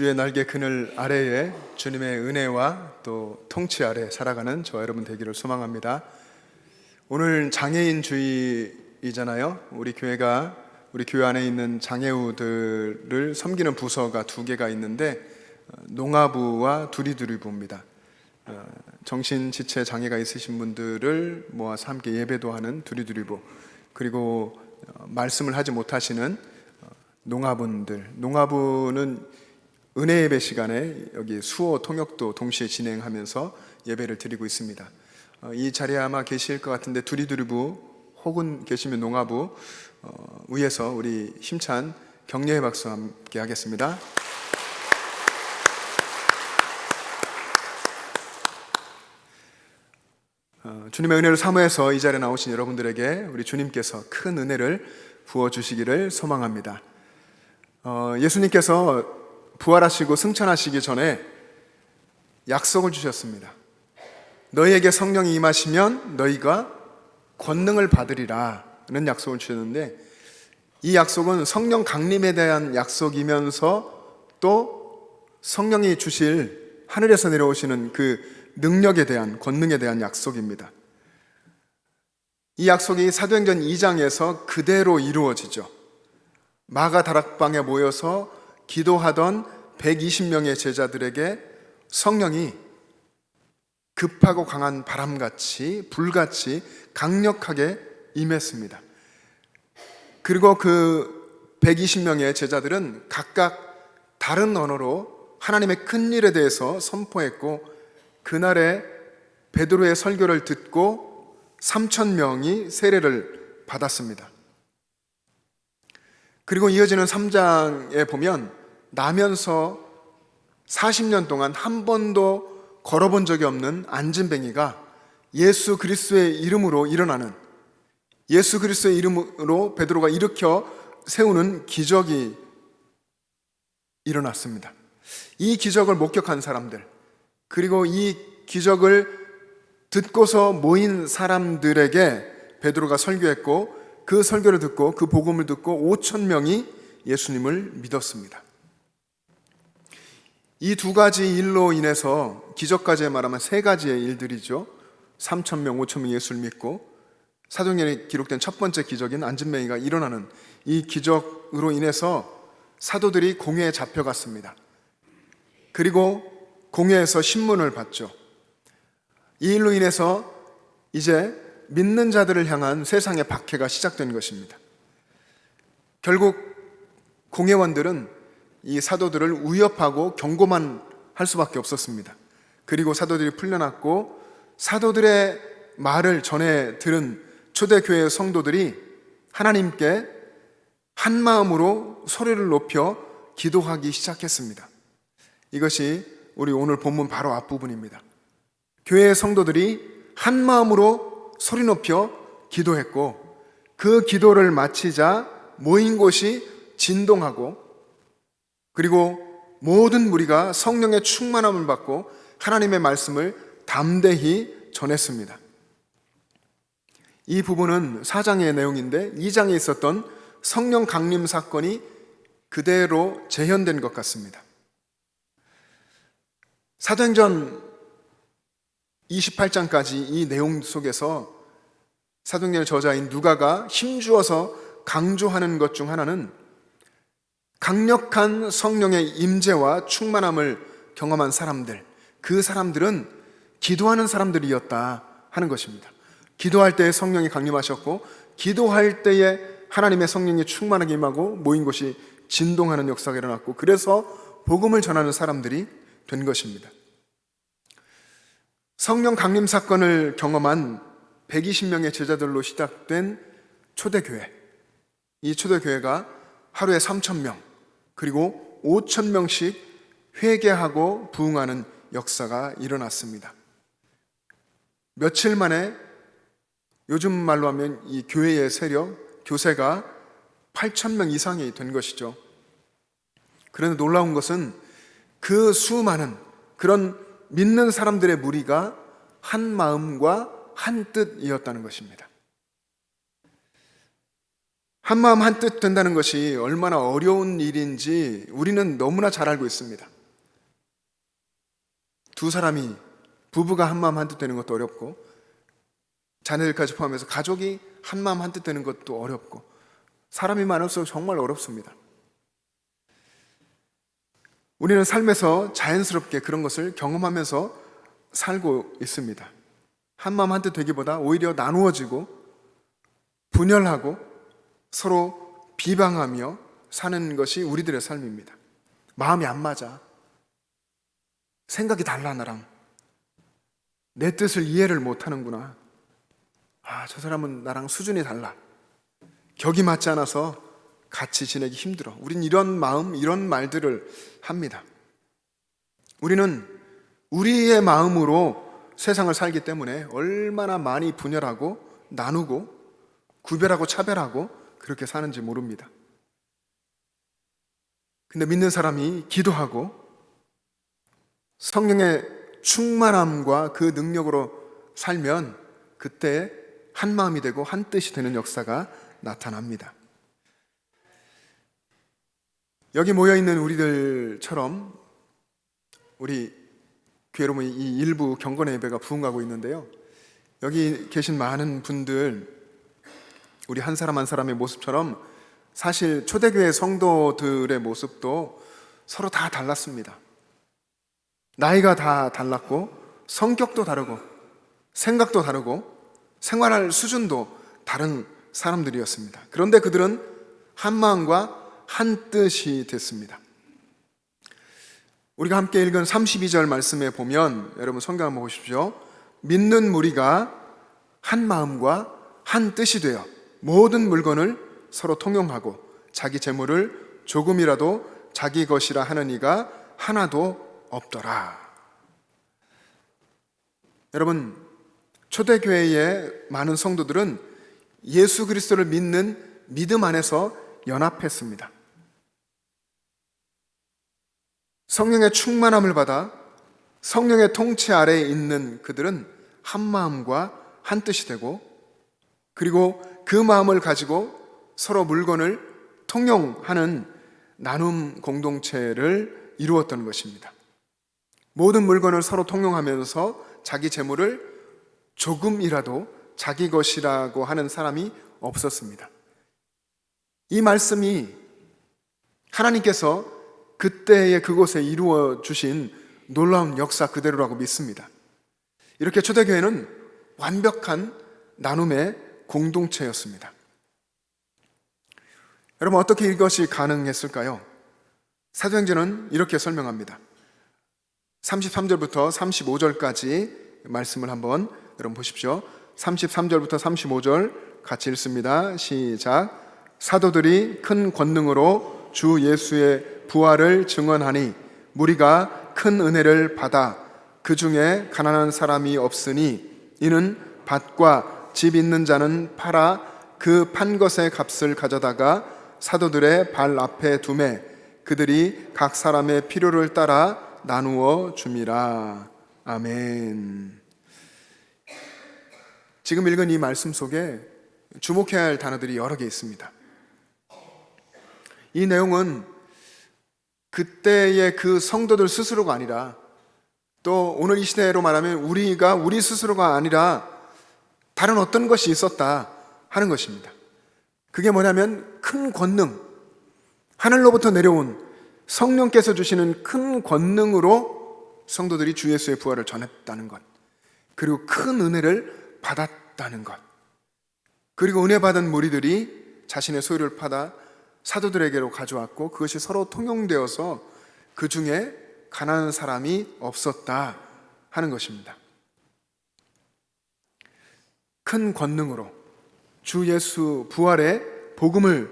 주의 날개 그늘 아래에 주님의 은혜와 또 통치 아래 살아가는 저와 여러분 되기를 소망합니다. 오늘 장애인 주의이잖아요. 우리 교회 안에 있는 장애우들을 섬기는 부서가 두 개가 있는데 농아부와 두리두리부입니다. 정신지체 장애가 있으신 분들을 모아서 함께 예배도 하는 두리두리부, 그리고 말씀을 하지 못하시는 농아분들, 농아부는 은혜 예배 시간에 여기 수호 통역도 동시에 진행하면서 예배를 드리고 있습니다. 이 자리에 아마 계실 것 같은데 두리두리부 혹은 계시면 농아부 위에서 우리 힘찬 격려의 박수 함께 하겠습니다. 주님의 은혜를 사모해서 이 자리에 나오신 여러분들에게 우리 주님께서 큰 은혜를 부어주시기를 소망합니다. 예수님께서 부활하시고 승천하시기 전에 약속을 주셨습니다. 너희에게 성령이 임하시면 너희가 권능을 받으리라 는 약속을 주셨는데, 이 약속은 성령 강림에 대한 약속이면서 또 성령이 주실 하늘에서 내려오시는 그 능력에 대한, 권능에 대한 약속입니다. 이 약속이 사도행전 2장에서 그대로 이루어지죠. 마가 다락방에 모여서 기도하던 120명의 제자들에게 성령이 급하고 강한 바람같이 불같이 강력하게 임했습니다. 그리고 그 120명의 제자들은 각각 다른 언어로 하나님의 큰 일에 대해서 선포했고, 그날에 베드로의 설교를 듣고 3,000명이 세례를 받았습니다. 그리고 이어지는 3장에 보면 나면서 40년 동안 한 번도 걸어본 적이 없는 안진뱅이가 예수 그리스도의 이름으로 일어나는, 예수 그리스도의 이름으로 베드로가 일으켜 세우는 기적이 일어났습니다. 이 기적을 목격한 사람들, 그리고 이 기적을 듣고서 모인 사람들에게 베드로가 설교했고, 그 설교를 듣고 그 복음을 듣고 5,000명이 예수님을 믿었습니다. 이 두 가지 일로 인해서, 기적까지 말하면 세 가지의 일들이죠. 3,000명, 5,000명 예수를 믿고, 사도행전에 기록된 첫 번째 기적인 안진뱅이가 일어나는 이 기적으로 인해서 사도들이 공회에 잡혀갔습니다. 그리고 공회에서 신문을 받죠. 이 일로 인해서 이제 믿는 자들을 향한 세상의 박해가 시작된 것입니다. 결국 공회원들은 이 사도들을 위협하고 경고만 할 수밖에 없었습니다. 그리고 사도들이 풀려났고, 사도들의 말을 전해 들은 초대교회 성도들이 하나님께 한 마음으로 소리를 높여 기도하기 시작했습니다. 이것이 우리 오늘 본문 바로 앞부분입니다. 교회의 성도들이 한 마음으로 소리 높여 기도했고, 그 기도를 마치자 모인 곳이 진동하고, 그리고 모든 무리가 성령의 충만함을 받고 하나님의 말씀을 담대히 전했습니다. 이 부분은 4장의 내용인데 2장에 있었던 성령 강림 사건이 그대로 재현된 것 같습니다. 사도행전 28장까지 이 내용 속에서 사도행전의 저자인 누가가 힘주어서 강조하는 것 중 하나는 강력한 성령의 임재와 충만함을 경험한 사람들, 그 사람들은 기도하는 사람들이었다 하는 것입니다. 기도할 때에 성령이 강림하셨고, 기도할 때에 하나님의 성령이 충만하게 임하고 모인 곳이 진동하는 역사가 일어났고, 그래서 복음을 전하는 사람들이 된 것입니다. 성령 강림 사건을 경험한 120명의 제자들로 시작된 초대교회, 이 초대교회가 하루에 3,000명, 그리고 5,000명씩 회개하고 부흥하는 역사가 일어났습니다. 며칠 만에 요즘 말로 하면 이 교회의 세력, 교세가 8,000명 이상이 된 것이죠. 그런데 놀라운 것은 그 수많은 그런 믿는 사람들의 무리가 한 마음과 한 뜻이었다는 것입니다. 한마음 한뜻 된다는 것이 얼마나 어려운 일인지 우리는 너무나 잘 알고 있습니다. 두 사람이, 부부가 한마음 한뜻 되는 것도 어렵고, 자녀들까지 포함해서 가족이 한마음 한뜻 되는 것도 어렵고, 사람이 많을수록 정말 어렵습니다. 우리는 삶에서 자연스럽게 그런 것을 경험하면서 살고 있습니다. 한마음 한뜻 되기보다 오히려 나누어지고 분열하고 서로 비방하며 사는 것이 우리들의 삶입니다. 마음이 안 맞아. 생각이 달라, 나랑. 내 뜻을 이해를 못 하는구나. 저 사람은 나랑 수준이 달라. 격이 맞지 않아서 같이 지내기 힘들어. 우린 이런 마음, 이런 말들을 합니다. 우리는 우리의 마음으로 세상을 살기 때문에 얼마나 많이 분열하고 나누고 구별하고 차별하고 그렇게 사는지 모릅니다. 근데 믿는 사람이 기도하고 성령의 충만함과 그 능력으로 살면 그때 한 마음이 되고 한 뜻이 되는 역사가 나타납니다. 여기 모여있는 우리들처럼 우리 교회 여러분, 이 일부 경건의 예배가 부흥하고 있는데요, 여기 계신 많은 분들, 우리 한 사람 한 사람의 모습처럼 사실 초대교회 성도들의 모습도 서로 다 달랐습니다. 나이가 다 달랐고 성격도 다르고 생각도 다르고 생활할 수준도 다른 사람들이었습니다. 그런데 그들은 한 마음과 한 뜻이 됐습니다. 우리가 함께 읽은 32절 말씀에 보면, 여러분 성경 한번 보십시오. 믿는 무리가 한 마음과 한 뜻이 되어 모든 물건을 서로 통용하고 자기 재물을 조금이라도 자기 것이라 하는 이가 하나도 없더라. 여러분, 초대교회의 많은 성도들은 예수 그리스도를 믿는 믿음 안에서 연합했습니다. 성령의 충만함을 받아 성령의 통치 아래에 있는 그들은 한 마음과 한 뜻이 되고, 그리고 그 마음을 가지고 서로 물건을 통용하는 나눔 공동체를 이루었던 것입니다. 모든 물건을 서로 통용하면서 자기 재물을 조금이라도 자기 것이라고 하는 사람이 없었습니다. 이 말씀이 하나님께서 그때의 그곳에 이루어 주신 놀라운 역사 그대로라고 믿습니다. 이렇게 초대교회는 완벽한 나눔의 공동체였습니다. 여러분, 어떻게 이것이 가능했을까요? 사도행전은 이렇게 설명합니다. 33절부터 35절까지 말씀을 한번 여러분 보십시오. 33절부터 35절 같이 읽습니다. 시작. 사도들이 큰 권능으로 주 예수의 부활을 증언하니 무리가 큰 은혜를 받아 그 중에 가난한 사람이 없으니 이는 밭과 집 있는 자는 팔아 그 판 것의 값을 가져다가 사도들의 발 앞에 두매 그들이 각 사람의 필요를 따라 나누어 줌이라. 아멘. 지금 읽은 이 말씀 속에 주목해야 할 단어들이 여러 개 있습니다. 이 내용은 그때의 그 성도들 스스로가 아니라, 또 오늘 이 시대로 말하면 우리가 우리 스스로가 아니라 다른 어떤 것이 있었다 하는 것입니다. 그게 뭐냐면 큰 권능, 하늘로부터 내려온 성령께서 주시는 큰 권능으로 성도들이 주 예수의 부활을 전했다는 것, 그리고 큰 은혜를 받았다는 것, 그리고 은혜 받은 무리들이 자신의 소유를 받아 사도들에게로 가져왔고 그것이 서로 통용되어서 그 중에 가난한 사람이 없었다 하는 것입니다. 큰 권능으로 주 예수 부활의 복음을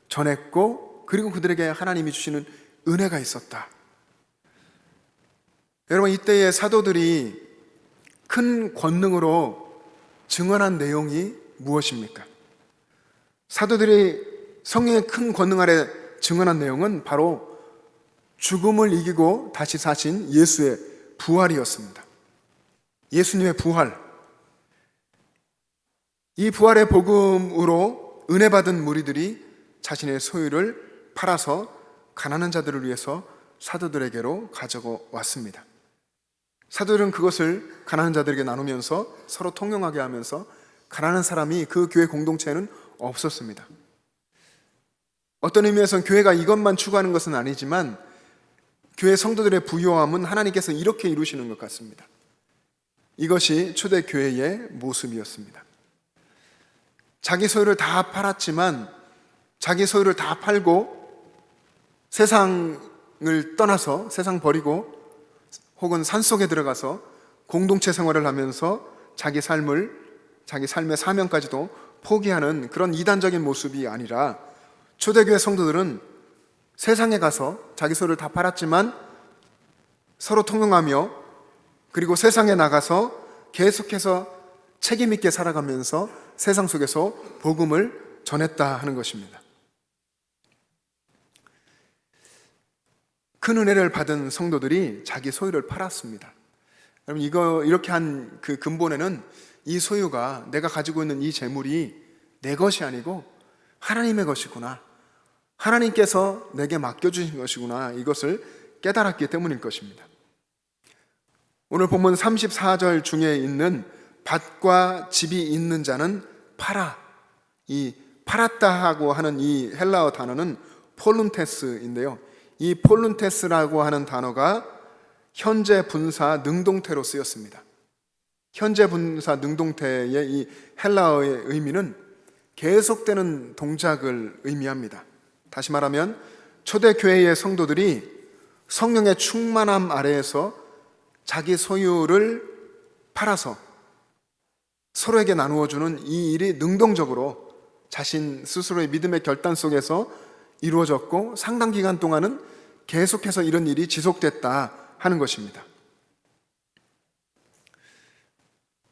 전했고, 그리고 그들에게 하나님이 주시는 은혜가 있었다. 여러분, 이때의 사도들이 큰 권능으로 증언한 내용이 무엇입니까? 사도들이 성령의 큰 권능 아래 증언한 내용은 바로 죽음을 이기고 다시 사신 예수의 부활이었습니다. 예수님의 부활. 이 부활의 복음으로 은혜 받은 무리들이 자신의 소유를 팔아서 가난한 자들을 위해서 사도들에게로 가져고 왔습니다. 사도들은 그것을 가난한 자들에게 나누면서 서로 통용하게 하면서 가난한 사람이 그 교회 공동체에는 없었습니다. 어떤 의미에서는 교회가 이것만 추구하는 것은 아니지만 교회 성도들의 부요함은 하나님께서 이렇게 이루시는 것 같습니다. 이것이 초대교회의 모습이었습니다. 자기 소유를 다 팔았지만 자기 소유를 다 팔고 세상을 떠나서 세상 버리고 혹은 산속에 들어가서 공동체 생활을 하면서 자기 삶의 사명까지도 포기하는 그런 이단적인 모습이 아니라 초대교회 성도들은 세상에 가서 자기 소유를 다 팔았지만 서로 통용하며 그리고 세상에 나가서 계속해서 책임 있게 살아가면서 세상 속에서 복음을 전했다 하는 것입니다. 큰 은혜를 받은 성도들이 자기 소유를 팔았습니다. 여러분, 이렇게 한 그 근본에는 이 소유가, 내가 가지고 있는 이 재물이 내 것이 아니고 하나님의 것이구나, 하나님께서 내게 맡겨주신 것이구나, 이것을 깨달았기 때문일 것입니다. 오늘 본문 34절 중에 있는 밭과 집이 있는 자는 팔아, 이 팔았다 하고 하는 이 헬라어 단어는 폴룬테스인데요, 이 폴룬테스라고 하는 단어가 현재 분사 능동태로 쓰였습니다. 현재 분사 능동태의 이 헬라어의 의미는 계속되는 동작을 의미합니다. 다시 말하면 초대교회의 성도들이 성령의 충만함 아래에서 자기 소유를 팔아서 서로에게 나누어주는 이 일이 능동적으로 자신 스스로의 믿음의 결단 속에서 이루어졌고 상당 기간 동안은 계속해서 이런 일이 지속됐다 하는 것입니다.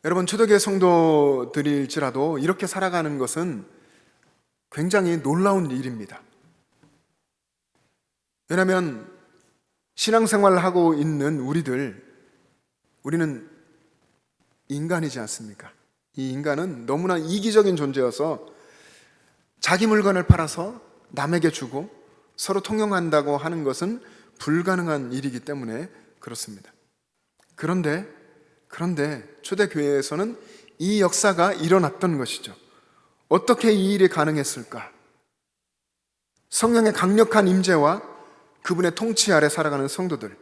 여러분, 초대교회 성도들일지라도 이렇게 살아가는 것은 굉장히 놀라운 일입니다. 왜냐하면 신앙생활을 하고 있는 우리는 인간이지 않습니까? 이 인간은 너무나 이기적인 존재여서 자기 물건을 팔아서 남에게 주고 서로 통용한다고 하는 것은 불가능한 일이기 때문에 그렇습니다. 그런데 초대교회에서는 이 역사가 일어났던 것이죠. 어떻게 이 일이 가능했을까? 성령의 강력한 임재와 그분의 통치 아래 살아가는 성도들,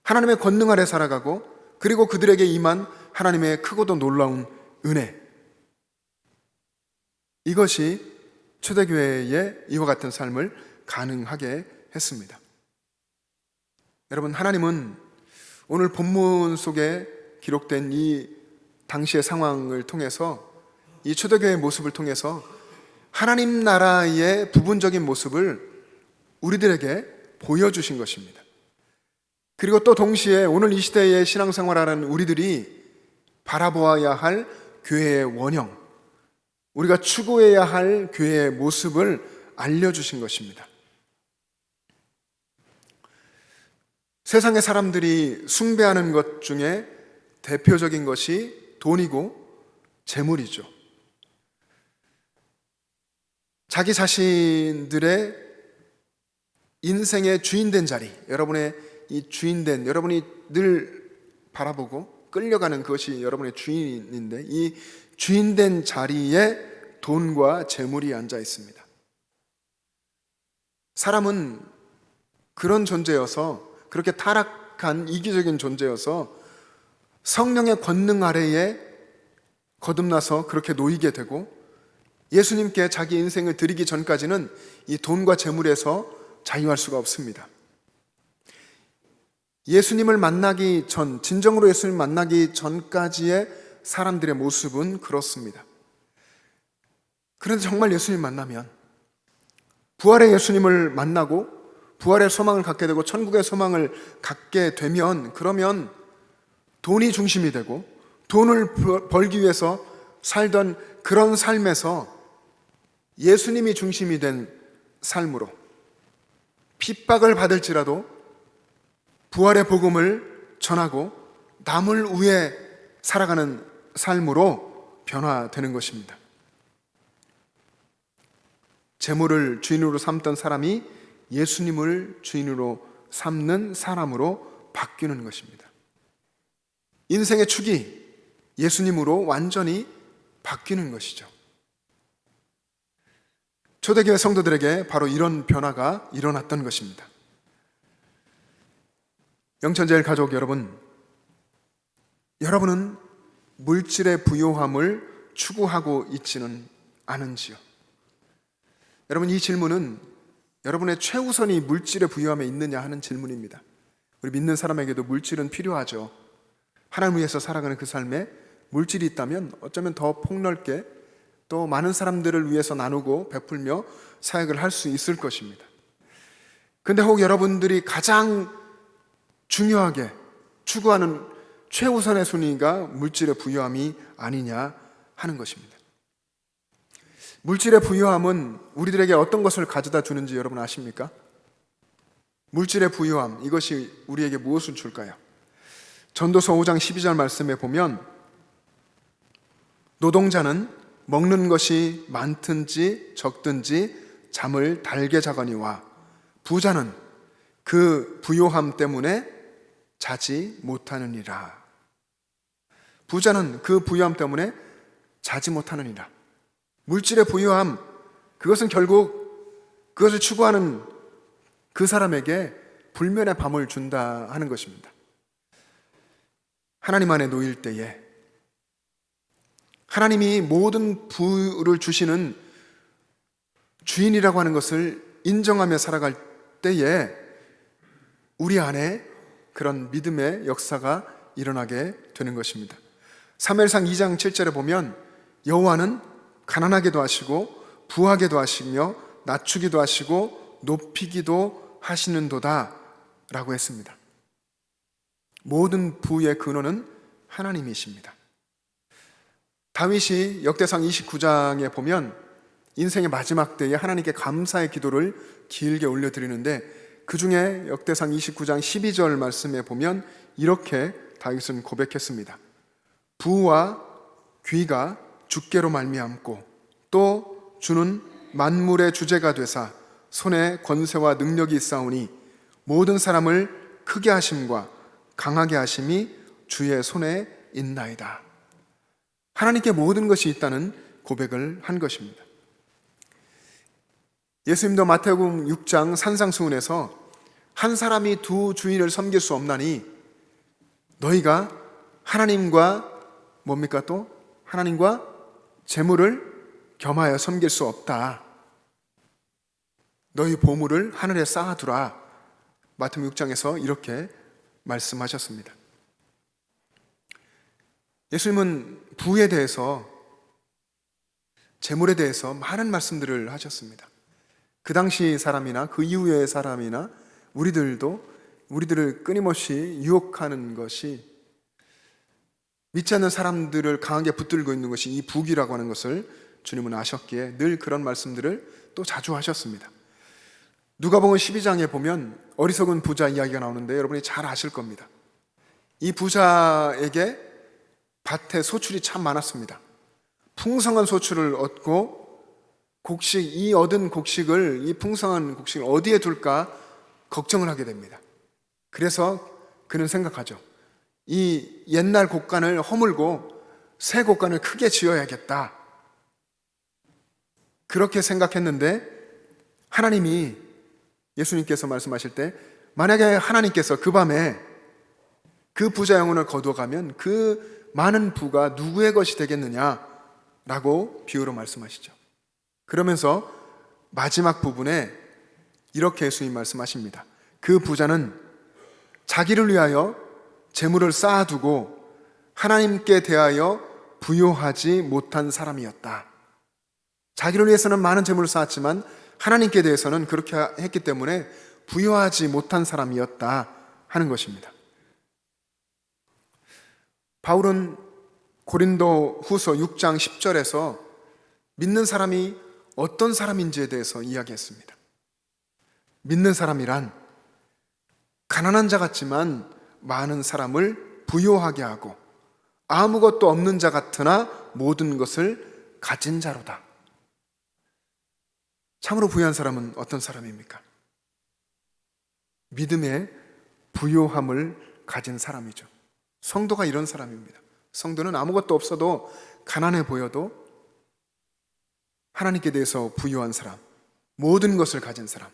하나님의 권능 아래 살아가고 그리고 그들에게 임한 하나님의 크고도 놀라운 은혜, 이것이 초대교회의 이와 같은 삶을 가능하게 했습니다. 여러분, 하나님은 오늘 본문 속에 기록된 이 당시의 상황을 통해서, 이 초대교회의 모습을 통해서 하나님 나라의 부분적인 모습을 우리들에게 보여주신 것입니다. 그리고 또 동시에 오늘 이 시대의 신앙생활하는 우리들이 바라보아야 할 교회의 원형, 우리가 추구해야 할 교회의 모습을 알려주신 것입니다. 세상의 사람들이 숭배하는 것 중에 대표적인 것이 돈이고 재물이죠. 자기 자신들의 인생의 주인된 자리, 여러분의 이 주인된, 여러분이 늘 바라보고 끌려가는 그것이 여러분의 주인인데, 이 주인된 자리에 돈과 재물이 앉아 있습니다. 사람은 그런 존재여서, 그렇게 타락한 이기적인 존재여서 성령의 권능 아래에 거듭나서 그렇게 놓이게 되고, 예수님께 자기 인생을 드리기 전까지는 이 돈과 재물에서 자유할 수가 없습니다. 예수님을 만나기 전, 진정으로 예수님을 만나기 전까지의 사람들의 모습은 그렇습니다. 그런데 정말 예수님 만나면, 부활의 예수님을 만나고 부활의 소망을 갖게 되고 천국의 소망을 갖게 되면, 그러면 돈이 중심이 되고 돈을 벌기 위해서 살던 그런 삶에서 예수님이 중심이 된 삶으로, 핍박을 받을지라도 부활의 복음을 전하고 남을 위해 살아가는 삶으로 변화되는 것입니다. 재물을 주인으로 삼던 사람이 예수님을 주인으로 삼는 사람으로 바뀌는 것입니다. 인생의 축이 예수님으로 완전히 바뀌는 것이죠. 초대교회 성도들에게 바로 이런 변화가 일어났던 것입니다. 영천제일 가족 여러분, 여러분은 물질의 부요함을 추구하고 있지는 않은지요? 여러분, 이 질문은 여러분의 최우선이 물질의 부요함에 있느냐 하는 질문입니다. 우리 믿는 사람에게도 물질은 필요하죠. 하나님 위해서 살아가는 그 삶에 물질이 있다면 어쩌면 더 폭넓게 또 많은 사람들을 위해서 나누고 베풀며 사역을 할 수 있을 것입니다. 근데 혹 여러분들이 가장 중요하게 추구하는 최우선의 순위가 물질의 부요함이 아니냐 하는 것입니다. 물질의 부요함은 우리들에게 어떤 것을 가져다 주는지 여러분 아십니까? 물질의 부요함, 이것이 우리에게 무엇을 줄까요? 전도서 5장 12절 말씀에 보면 노동자는 먹는 것이 많든지 적든지 잠을 달게 자거니와 부자는 그 부요함 때문에 자지 못하느니라. 부자는 그 부요함 때문에 자지 못하느니라. 물질의 부요함, 그것은 결국 그것을 추구하는 그 사람에게 불면의 밤을 준다 하는 것입니다. 하나님 안에 놓일 때에 하나님이 모든 부를 주시는 주인이라고 하는 것을 인정하며 살아갈 때에 우리 안에 그런 믿음의 역사가 일어나게 되는 것입니다. 사무엘상 2장 7절에 보면 여호와는 가난하게도 하시고 부하게도 하시며 낮추기도 하시고 높이기도 하시는도다 라고 했습니다. 모든 부의 근원은 하나님이십니다. 다윗이 역대상 29장에 보면 인생의 마지막 때에 하나님께 감사의 기도를 길게 올려드리는데 그 중에 역대상 29장 12절 말씀에 보면 이렇게 다윗은 고백했습니다. 부와 귀가 주께로 말미암고 또 주는 만물의 주제가 되사 손에 권세와 능력이 있사오니 모든 사람을 크게 하심과 강하게 하심이 주의 손에 있나이다. 하나님께 모든 것이 있다는 고백을 한 것입니다. 예수님도 마태복음 6장 산상수훈에서 한 사람이 두 주인을 섬길 수 없나니 너희가 하나님과 뭡니까 또? 하나님과 재물을 겸하여 섬길 수 없다. 너희 보물을 하늘에 쌓아두라. 마태복음 6장에서 이렇게 말씀하셨습니다. 예수님은 부에 대해서, 재물에 대해서 많은 말씀들을 하셨습니다. 그 당시 사람이나 그 이후의 사람이나 우리들을 끊임없이 유혹하는 것이, 믿지 않는 사람들을 강하게 붙들고 있는 것이 이 부귀라고 하는 것을 주님은 아셨기에 늘 그런 말씀들을 또 자주 하셨습니다. 누가복음 12장에 보면 어리석은 부자 이야기가 나오는데 여러분이 잘 아실 겁니다. 이 부자에게 밭에 소출이 참 많았습니다. 풍성한 소출을 얻고 이 얻은 곡식을, 이 풍성한 곡식을 어디에 둘까 걱정을 하게 됩니다. 그래서 그는 생각하죠. 이 옛날 곡간을 허물고 새 곡간을 크게 지어야겠다. 그렇게 생각했는데 하나님이, 예수님께서 말씀하실 때 만약에 하나님께서 그 밤에 그 부자 영혼을 거두어가면 그 많은 부가 누구의 것이 되겠느냐라고 비유로 말씀하시죠. 그러면서 마지막 부분에 이렇게 예수님 말씀하십니다. 그 부자는 자기를 위하여 재물을 쌓아두고 하나님께 대하여 부요하지 못한 사람이었다. 자기를 위해서는 많은 재물을 쌓았지만 하나님께 대해서는 그렇게 했기 때문에 부요하지 못한 사람이었다 하는 것입니다. 바울은 고린도 후서 6장 10절에서 믿는 사람이 어떤 사람인지에 대해서 이야기했습니다. 믿는 사람이란 가난한 자 같지만 많은 사람을 부요하게 하고 아무것도 없는 자 같으나 모든 것을 가진 자로다. 참으로 부유한 사람은 어떤 사람입니까? 믿음의 부요함을 가진 사람이죠. 성도가 이런 사람입니다. 성도는 아무것도 없어도, 가난해 보여도 하나님께 대해서 부유한 사람, 모든 것을 가진 사람,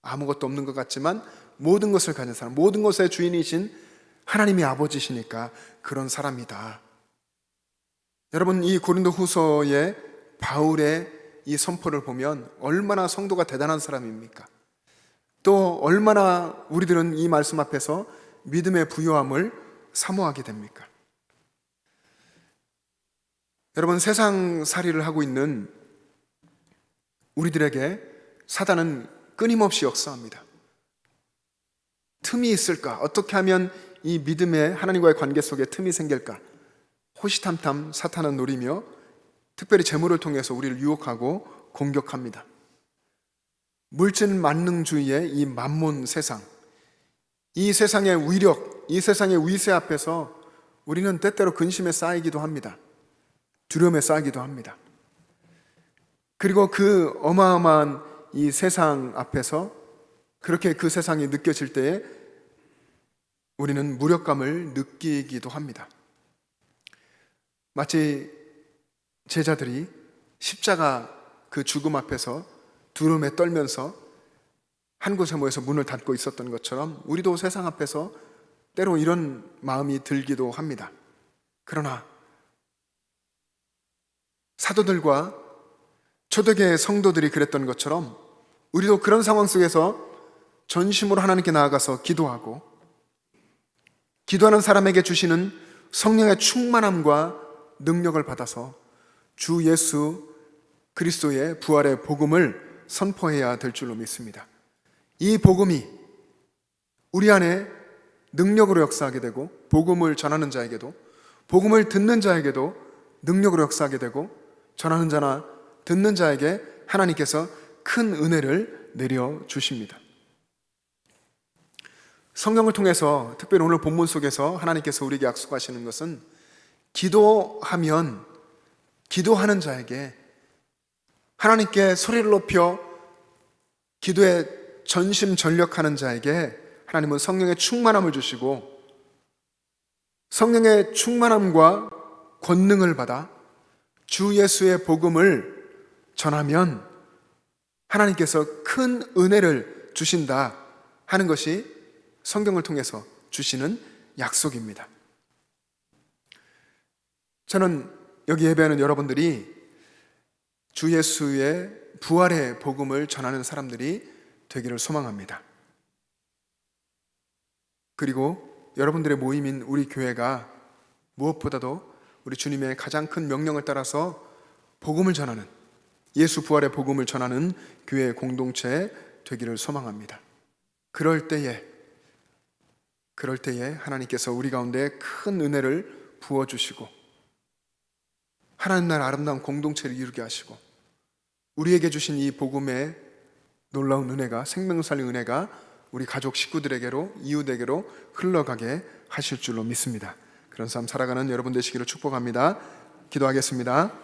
아무것도 없는 것 같지만 모든 것을 가진 사람, 모든 것의 주인이신 하나님이 아버지시니까 그런 사람이다. 여러분, 이 고린도후서의 바울의 이 선포를 보면 얼마나 성도가 대단한 사람입니까? 또 얼마나 우리들은 이 말씀 앞에서 믿음의 부요함을 사모하게 됩니까? 여러분, 세상 살이를 하고 있는 우리들에게 사단은 끊임없이 역사합니다. 틈이 있을까? 어떻게 하면 이 믿음의 하나님과의 관계 속에 틈이 생길까? 호시탐탐 사탄은 노리며 특별히 재물을 통해서 우리를 유혹하고 공격합니다. 물질 만능주의의 이 만몬 세상, 이 세상의 위력, 이 세상의 위세 앞에서 우리는 때때로 근심에 쌓이기도 합니다. 두려움에 쌓이기도 합니다. 그리고 그 어마어마한 이 세상 앞에서 그렇게 그 세상이 느껴질 때에 우리는 무력감을 느끼기도 합니다. 마치 제자들이 십자가 그 죽음 앞에서 두려움에 떨면서 한 곳에 모여서 문을 닫고 있었던 것처럼 우리도 세상 앞에서 때로 이런 마음이 들기도 합니다. 그러나 사도들과 초대교회 성도들이 그랬던 것처럼 우리도 그런 상황 속에서 전심으로 하나님께 나아가서 기도하고, 기도하는 사람에게 주시는 성령의 충만함과 능력을 받아서 주 예수 그리스도의 부활의 복음을 선포해야 될 줄로 믿습니다. 이 복음이 우리 안에 능력으로 역사하게 되고, 복음을 전하는 자에게도, 복음을 듣는 자에게도 능력으로 역사하게 되고, 전하는 자나 듣는 자에게 하나님께서 큰 은혜를 내려주십니다. 성경을 통해서 특별히 오늘 본문 속에서 하나님께서 우리에게 약속하시는 것은, 기도하면 기도하는 자에게, 하나님께 소리를 높여 기도에 전심전력하는 자에게 하나님은 성령의 충만함을 주시고, 성령의 충만함과 권능을 받아 주 예수의 복음을 전하면 하나님께서 큰 은혜를 주신다 하는 것이 성경을 통해서 주시는 약속입니다. 저는 여기 예배하는 여러분들이 주 예수의 부활의 복음을 전하는 사람들이 되기를 소망합니다. 그리고 여러분들의 모임인 우리 교회가 무엇보다도 우리 주님의 가장 큰 명령을 따라서 복음을 전하는, 예수 부활의 복음을 전하는 교회 공동체 되기를 소망합니다. 그럴 때에 하나님께서 우리 가운데 큰 은혜를 부어주시고, 하나님 나라 아름다운 공동체를 이루게 하시고, 우리에게 주신 이 복음의 놀라운 은혜가, 생명살린 은혜가 우리 가족 식구들에게로, 이웃에게로 흘러가게 하실 줄로 믿습니다. 그런 삶 살아가는 여러분 되시기를 축복합니다. 기도하겠습니다.